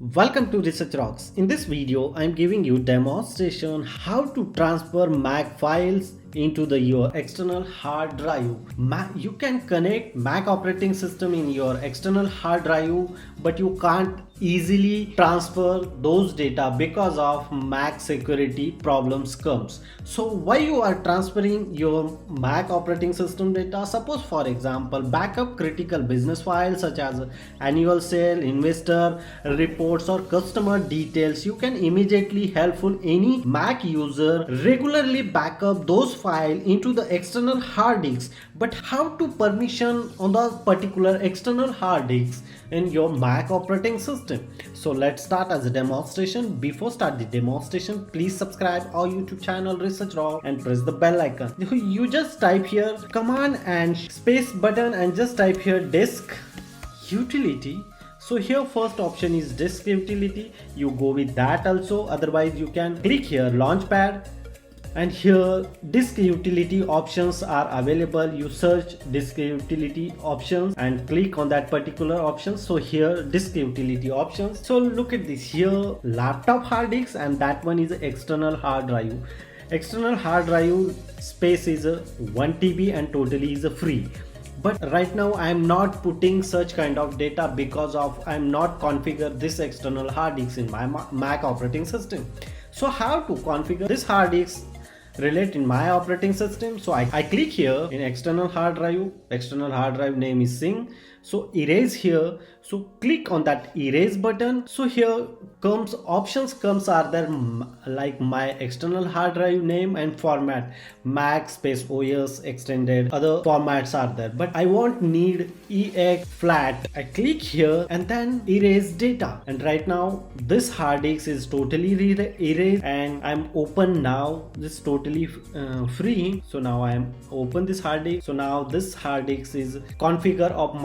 Welcome to Research Rocks. In this video, I am giving you demonstration how to transfer Mac files into your external hard drive. You can connect Mac operating system in your external hard drive, but you can't easily transfer those data because of Mac security problems comes. So why you are transferring your Mac operating system data? Suppose for example, backup critical business files such as annual sale, investor reports or customer details. You can immediately helpful any Mac user regularly backup those files into the external hard disk. But how to permission on the particular external hard disk in your Mac operating system? So let's start as a demonstration. Before start the demonstration, please subscribe our YouTube channel Research Rock and press the bell icon. You just type here command and space button and just type here disk utility. So here first option is disk utility. You go with that also. Otherwise you can click here launchpad. And here disk utility options are available. You search disk utility options and click on that particular option. So here disk utility options. So look at this here, laptop hard disk, and that one is external hard drive. External hard drive space is 1 TB and totally is free. But right now I am not putting such kind of data because of I am not configure this external hard disk in my Mac operating system. So how to configure this hard disk relate in my operating system? So I click here in external hard drive name is Sing. So erase here, so click on that erase button. So here comes options are there like my external hard drive name and format, Mac space OS extended, other formats are there, but I won't need ex flat. I click here and then erase data, and right now this hard disk is totally erased and I'm open now. This totally free. So now I am open this hard disk. So now this hard disk is configure of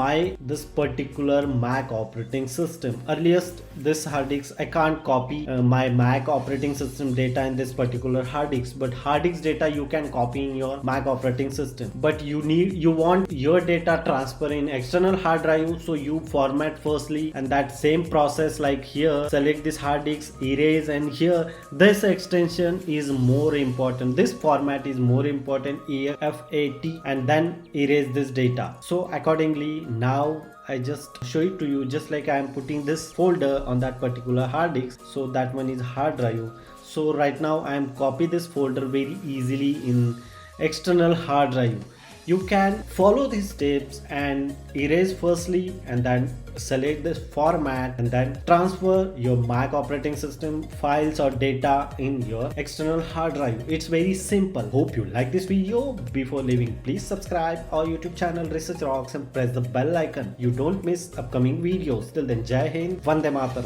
this particular Mac operating system. Earliest this hard disk I can't copy my Mac operating system data in this particular hard disk, but hard disk data you can copy in your Mac operating system. But you want your data transfer in external hard drive, so you format firstly, and that same process like here select this hard disk, erase, and here this extension is more important, this format is more important, EFAT, and then erase this data. So accordingly now I just show it to you, just like I am putting this folder on that particular hard disk. So that one is hard drive. So right now I am copy this folder very easily in external hard drive. You can follow these steps and erase firstly and then select this format and then transfer your Mac operating system files or data in your external hard drive. It's very simple. Hope you like this video. Before leaving, please subscribe our YouTube channel Research Rocks and press the bell icon. You don't miss upcoming videos. Till then, Jai Hind, Vande Mataram.